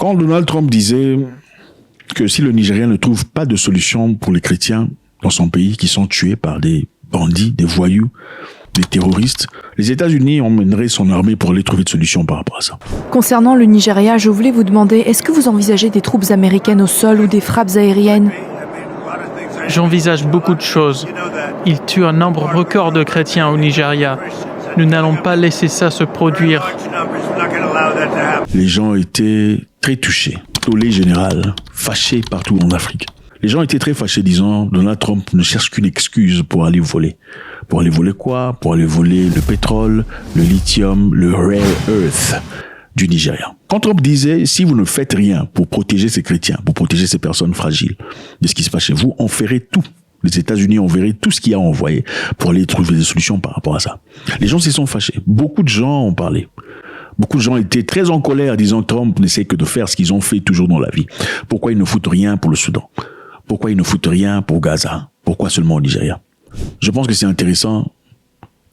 Quand Donald Trump disait que si le Nigeria ne trouve pas de solution pour les chrétiens dans son pays qui sont tués par des bandits, des voyous, des terroristes, les États-Unis emmèneraient son armée pour aller trouver de solutions par rapport à ça. Concernant le Nigeria, je voulais vous demander, est-ce que vous envisagez des troupes américaines au sol ou des frappes aériennes ? J'envisage beaucoup de choses. Ils tuent un nombre record de chrétiens au Nigeria. Nous n'allons pas laisser ça se produire. Les gens étaient très touchés, tollé général, fâchés partout en Afrique. Les gens étaient très fâchés disant Donald Trump ne cherche qu'une excuse pour aller voler. Pour aller voler quoi? Pour aller voler le pétrole, le lithium, le rare earth du Nigeria. Quand Trump disait si vous ne faites rien pour protéger ces chrétiens, pour protéger ces personnes fragiles de ce qui se passe chez vous, on ferait tout. Les États-Unis enverraient tout ce qu'il y a à envoyer pour aller trouver des solutions par rapport à ça. Les gens s'y sont fâchés. Beaucoup de gens ont parlé. Beaucoup de gens étaient très en colère disant Trump n'essaie que de faire ce qu'ils ont fait toujours dans la vie. Pourquoi ils ne foutent rien pour le Soudan? Pourquoi ils ne foutent rien pour Gaza? Pourquoi seulement au Nigeria? Je pense que c'est intéressant.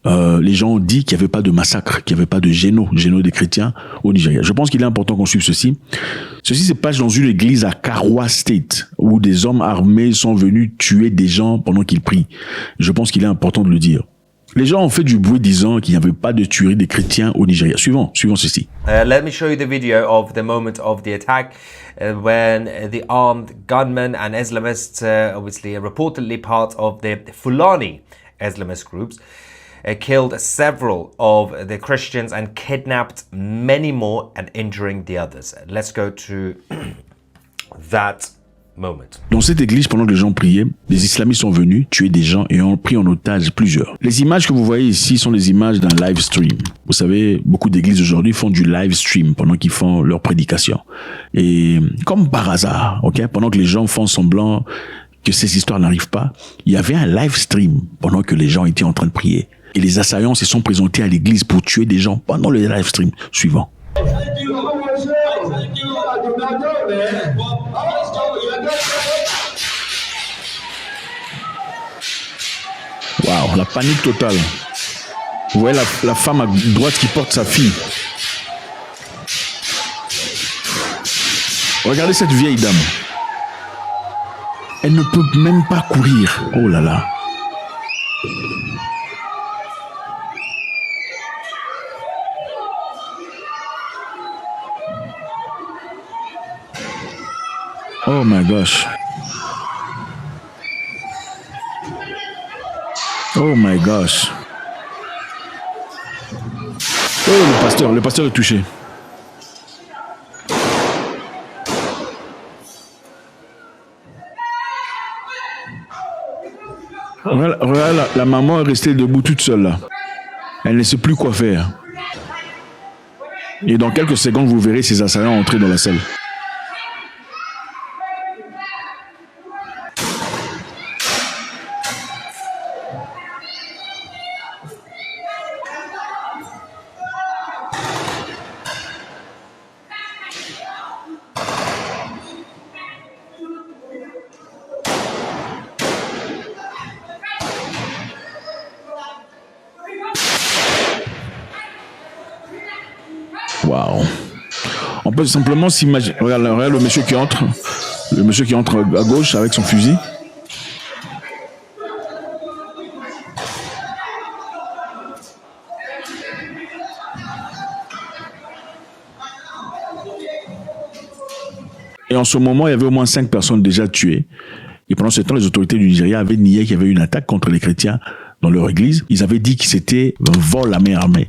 Les gens ont dit qu'il n'y avait pas de massacre, qu'il n'y avait pas de génocide des chrétiens au Nigeria. Je pense qu'il est important qu'on suive ceci. Ceci se passe dans une église à Karwa State, où des hommes armés sont venus tuer des gens pendant qu'ils prient. Je pense qu'il est important de le dire. Les gens ont fait du bruit disant qu'il n'y avait pas de tuerie des chrétiens au Nigeria. Suivons ceci. Let me show you the video of the moment of the attack when the armed gunmen and Islamists, obviously reportedly part of the Fulani Islamist groups, killed several of the Christians and kidnapped many more and injuring the others. Let's go to that moment. Dans cette église, pendant que les gens priaient, les islamistes sont venus tuer des gens et ont pris en otage plusieurs. Les images que vous voyez ici sont des images d'un live stream. Vous savez, beaucoup d'églises aujourd'hui font du live stream pendant qu'ils font leur prédication. Et comme par hasard, pendant que les gens font semblant que ces histoires n'arrivent pas, il y avait un live stream pendant que les gens étaient en train de prier. Et les assaillants se sont présentés à l'église pour tuer des gens pendant le live stream suivant. Waouh, la panique totale. Vous voyez la femme à droite qui porte sa fille. Regardez cette vieille dame. Elle ne peut même pas courir. Oh là là. Oh my gosh. Oh my gosh. Oh, le pasteur est touché. Regarde, la maman est restée debout toute seule là. Elle ne sait plus quoi faire. Et dans quelques secondes, vous verrez ces assaillants entrer dans la salle. Waouh. On peut simplement s'imaginer. Regarde le monsieur qui entre. Le monsieur qui entre à gauche avec son fusil. Et en ce moment, il y avait au moins 5 personnes déjà tuées. Et pendant ce temps, les autorités du Nigeria avaient nié qu'il y avait eu une attaque contre les chrétiens dans leur église. Ils avaient dit que c'était un vol à main armée.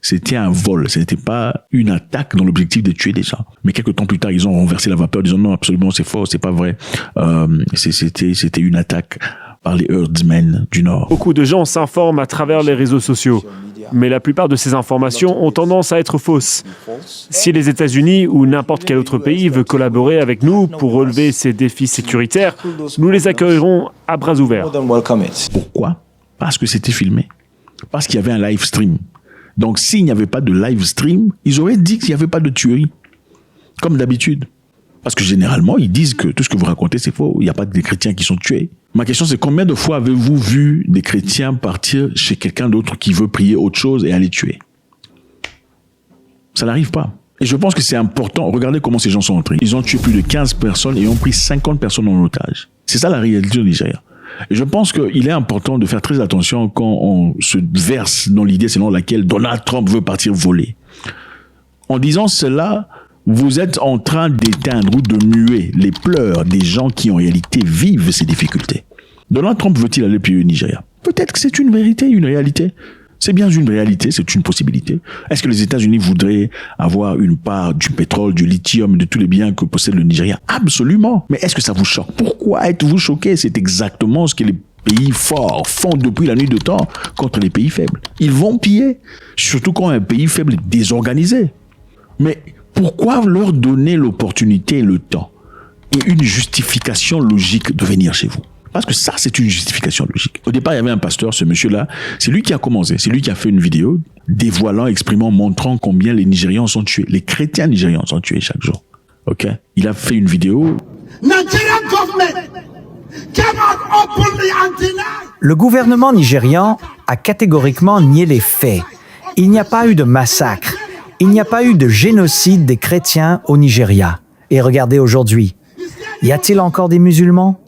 C'était un vol, ce n'était pas une attaque dans l'objectif de tuer des gens. Mais quelques temps plus tard, ils ont renversé la vapeur, disant non, absolument, c'est faux, c'est pas vrai. C'était une attaque par les herdsmen du Nord. Beaucoup de gens s'informent à travers les réseaux sociaux, mais la plupart de ces informations ont tendance à être fausses. Si les États-Unis ou n'importe quel autre pays veut collaborer avec nous pour relever ces défis sécuritaires, nous les accueillerons à bras ouverts. Pourquoi? Parce que c'était filmé. Parce qu'il y avait un live stream. Donc, s'il n'y avait pas de live stream, ils auraient dit qu'il n'y avait pas de tuerie. Comme d'habitude. Parce que généralement, ils disent que tout ce que vous racontez, c'est faux. Il n'y a pas de chrétiens qui sont tués. Ma question, c'est combien de fois avez-vous vu des chrétiens partir chez quelqu'un d'autre qui veut prier autre chose et aller tuer? Ça n'arrive pas. Et je pense que c'est important. Regardez comment ces gens sont entrés. Ils ont tué plus de 15 personnes et ont pris 50 personnes en otage. C'est ça la réalité au Nigeria. Et je pense qu'il est important de faire très attention quand on se verse dans l'idée selon laquelle Donald Trump veut partir voler. En disant cela, vous êtes en train d'éteindre ou de muer les pleurs des gens qui en réalité vivent ces difficultés. Donald Trump veut-il aller piller au Nigeria? Peut-être que c'est une vérité, une réalité. C'est bien une réalité, c'est une possibilité. Est-ce que les États-Unis voudraient avoir une part du pétrole, du lithium, de tous les biens que possède le Nigeria? Absolument. Mais est-ce que ça vous choque? Pourquoi êtes-vous choqué? C'est exactement ce que les pays forts font depuis la nuit de temps contre les pays faibles. Ils vont piller, surtout quand un pays faible est désorganisé. Mais pourquoi leur donner l'opportunité et le temps et une justification logique de venir chez vous? Parce que ça, c'est une justification logique. Au départ, il y avait un pasteur, ce monsieur-là, c'est lui qui a commencé, c'est lui qui a fait une vidéo dévoilant, exprimant, montrant combien les Nigérians sont tués, les chrétiens nigérians sont tués chaque jour. Ok? Il a fait une vidéo. Le gouvernement nigérian a catégoriquement nié les faits. Il n'y a pas eu de massacre. Il n'y a pas eu de génocide des chrétiens au Nigeria. Et regardez aujourd'hui, y a-t-il encore des musulmans?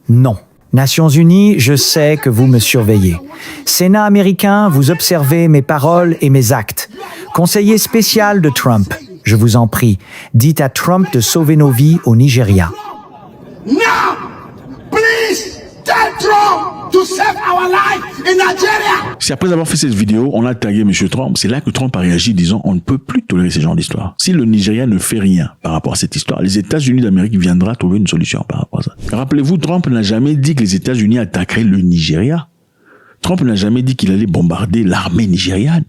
Non. Nations Unies, je sais que vous me surveillez. Sénat américain, vous observez mes paroles et mes actes. Conseiller spécial de Trump, je vous en prie, dites à Trump de sauver nos vies au Nigeria. Now, please tell Trump to save our life in Nigeria. Si après avoir fait cette vidéo, on a tagué M. Trump, c'est là que Trump a réagi disant on ne peut plus tolérer ce genre d'histoire. Si le Nigeria ne fait rien par rapport à cette histoire, les États-Unis d'Amérique viendront trouver une solution par rapport à ça. Rappelez-vous, Trump n'a jamais dit que les États-Unis attaqueraient le Nigeria. Trump n'a jamais dit qu'il allait bombarder l'armée nigériane.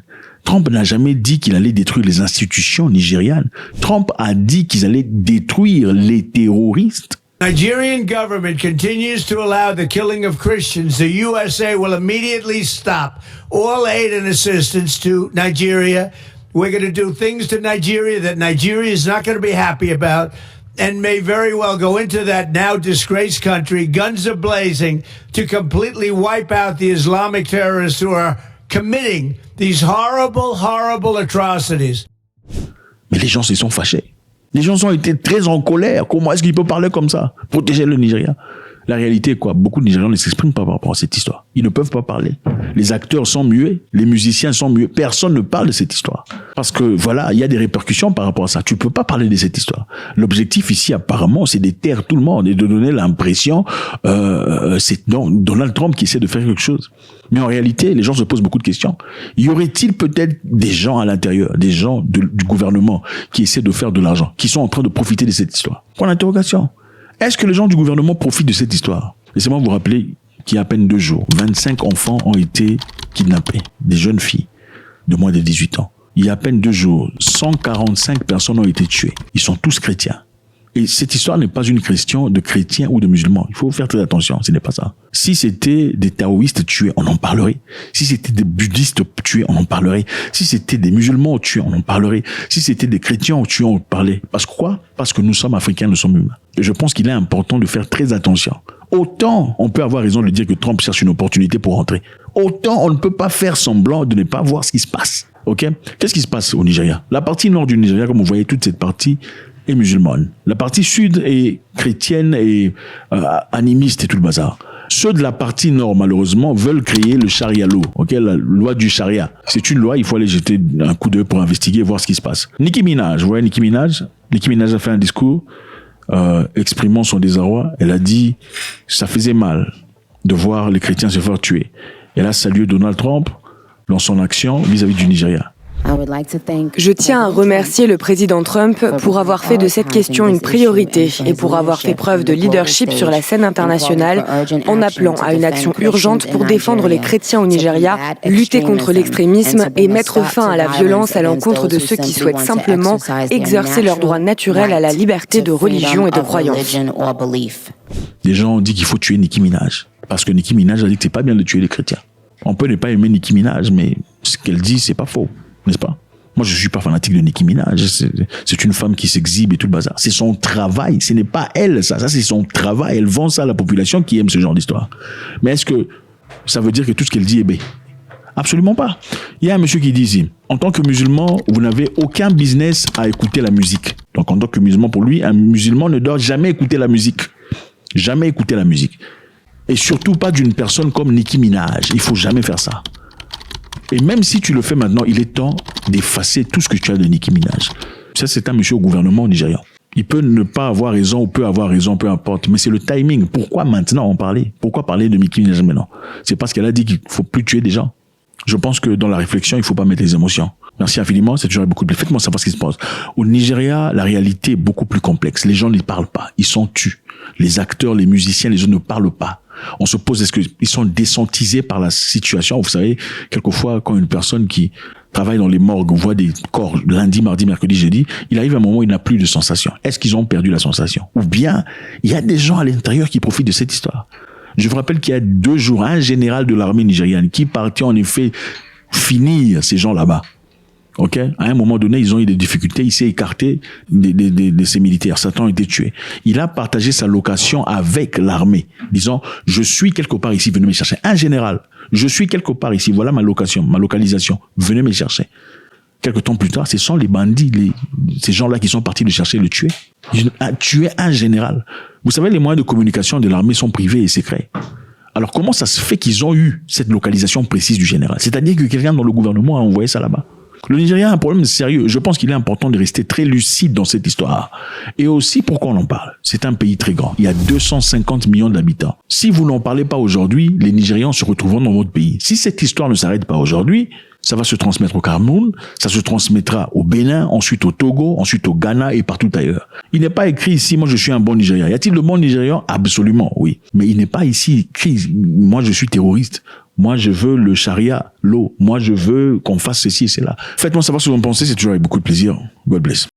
Trump n'a jamais dit qu'il allait détruire les institutions nigérianes. Trump a dit qu'ils allaient détruire les terroristes. Nigerian government continues to allow the killing of Christians, the USA will immediately stop all aid and assistance to Nigeria. We're going to do things to Nigeria that Nigeria is not going to be happy about and may very well go into that now disgraced country, guns are blazing, to completely wipe out the Islamic terrorists who are committing these horrible, horrible atrocities. Mais les gens se sont fâchés. Les gens ont été très en colère. Comment est-ce qu'il peut parler comme ça? Protéger le Nigeria. La réalité est quoi? Beaucoup de Nigérians ne s'expriment pas par rapport à cette histoire. Ils ne peuvent pas parler. Les acteurs sont muets, les musiciens sont muets. Personne ne parle de cette histoire. Parce que voilà, il y a des répercussions par rapport à ça. Tu peux pas parler de cette histoire. L'objectif ici, apparemment, c'est de taire tout le monde et de donner l'impression c'est Donald Trump qui essaie de faire quelque chose. Mais en réalité, les gens se posent beaucoup de questions. Y aurait-il peut-être des gens à l'intérieur, des gens du gouvernement qui essaient de faire de l'argent, qui sont en train de profiter de cette histoire? Point d'interrogation. Est-ce que les gens du gouvernement profitent de cette histoire? Laissez-moi vous rappeler qu'il y a à peine 2 jours, 25 enfants ont été kidnappés, des jeunes filles de moins de 18 ans. Il y a à peine 2 jours, 145 personnes ont été tuées. Ils sont tous chrétiens. Et cette histoire n'est pas une question de chrétiens ou de musulmans. Il faut faire très attention, ce n'est pas ça. Si c'était des taoïstes tués, on en parlerait. Si c'était des bouddhistes tués, on en parlerait. Si c'était des musulmans tués, on en parlerait. Si c'était des chrétiens tués, on en parlait. Parce que quoi? Parce que nous sommes africains, nous sommes humains. Et je pense qu'il est important de faire très attention. Autant on peut avoir raison de dire que Trump cherche une opportunité pour rentrer. Autant on ne peut pas faire semblant de ne pas voir ce qui se passe. Ok? Qu'est-ce qui se passe au Nigeria? La partie nord du Nigeria, comme vous voyez, toute cette partie est musulmane. La partie sud est chrétienne et animiste et tout le bazar. Ceux de la partie nord, malheureusement, veulent créer le charia law, ok, la loi du charia. C'est une loi, il faut aller jeter un coup d'œil pour investiguer, voir ce qui se passe. Nicki Minaj, vous voyez Nicki Minaj a fait un discours exprimant son désarroi. Elle a dit ça faisait mal de voir les chrétiens se faire tuer. Elle a salué Donald Trump dans son action vis-à-vis du Nigeria. Je tiens à remercier le président Trump pour avoir fait de cette question une priorité et pour avoir fait preuve de leadership sur la scène internationale en appelant à une action urgente pour défendre les chrétiens au Nigeria, lutter contre l'extrémisme et mettre fin à la violence à l'encontre de ceux qui souhaitent simplement exercer leur droit naturel à la liberté de religion et de croyance. Des gens ont dit qu'il faut tuer Nicki Minaj parce que Nicki Minaj a dit que c'est pas bien de tuer les chrétiens. On peut ne pas aimer Nicki Minaj, mais ce qu'elle dit, c'est pas faux. N'est-ce pas? Moi, je suis pas fanatique de Nicki Minaj. C'est une femme qui s'exhibe et tout le bazar. C'est son travail. Ce n'est pas elle, ça. Ça, c'est son travail. Elle vend ça à la population qui aime ce genre d'histoire. Mais est-ce que ça veut dire que tout ce qu'elle dit est bé? Absolument pas. Il y a un monsieur qui dit ici, en tant que musulman, vous n'avez aucun business à écouter la musique. Donc en tant que musulman, pour lui, un musulman ne doit jamais écouter la musique. Jamais écouter la musique. Et surtout pas d'une personne comme Nicki Minaj. Il faut jamais faire ça. Et même si tu le fais maintenant, il est temps d'effacer tout ce que tu as de Nicki Minaj. Ça, c'est un monsieur au gouvernement nigérian. Il peut ne pas avoir raison ou peut avoir raison, peu importe. Mais c'est le timing. Pourquoi maintenant en parler? Pourquoi parler de Nicki Minaj maintenant? C'est parce qu'elle a dit qu'il faut plus tuer des gens. Je pense que dans la réflexion, il faut pas mettre les émotions. Merci infiniment, c'est toujours beaucoup de... Faites-moi savoir ce qui se passe. Au Nigeria, la réalité est beaucoup plus complexe. Les gens ne parlent pas. Ils sont tués. Les acteurs, les musiciens, les autres ne parlent pas. On se pose, est-ce qu'ils sont désentisés par la situation? Vous savez, quelquefois, quand une personne qui travaille dans les morgues voit des corps lundi, mardi, mercredi, jeudi, il arrive un moment où il n'a plus de sensation. Est-ce qu'ils ont perdu la sensation? Ou bien, il y a des gens à l'intérieur qui profitent de cette histoire. Je vous rappelle qu'il y a 2 jours, un général de l'armée nigériane qui partait en effet finir ces gens là-bas. Ok? À un moment donné, ils ont eu des difficultés. Il s'est écarté de ces militaires. Certains ont été tués. Il a partagé sa location avec l'armée, disant, je suis quelque part ici, venez me chercher. Un général, je suis quelque part ici, voilà ma location, ma localisation, venez me chercher. Quelque temps plus tard, ce sont les bandits, ces gens-là qui sont partis le chercher, le tuer. Ils ont tué un général. Vous savez, les moyens de communication de l'armée sont privés et secrets. Alors comment ça se fait qu'ils ont eu cette localisation précise du général? C'est-à-dire que quelqu'un dans le gouvernement a envoyé ça là-bas. Le Nigeria a un problème sérieux. Je pense qu'il est important de rester très lucide dans cette histoire. Et aussi, pourquoi on en parle? C'est un pays très grand. Il y a 250 millions d'habitants. Si vous n'en parlez pas aujourd'hui, les Nigérians se retrouveront dans votre pays. Si cette histoire ne s'arrête pas aujourd'hui, ça va se transmettre au Cameroun, ça se transmettra au Bénin, ensuite au Togo, ensuite au Ghana et partout ailleurs. Il n'est pas écrit ici, moi je suis un bon Nigérian. Y a-t-il de bons Nigérians? Absolument, oui. Mais il n'est pas ici écrit, moi je suis terroriste. Moi, je veux le charia, l'eau. Moi, je veux qu'on fasse ceci et cela. Faites-moi savoir ce que vous en pensez, c'est toujours avec beaucoup de plaisir. God bless.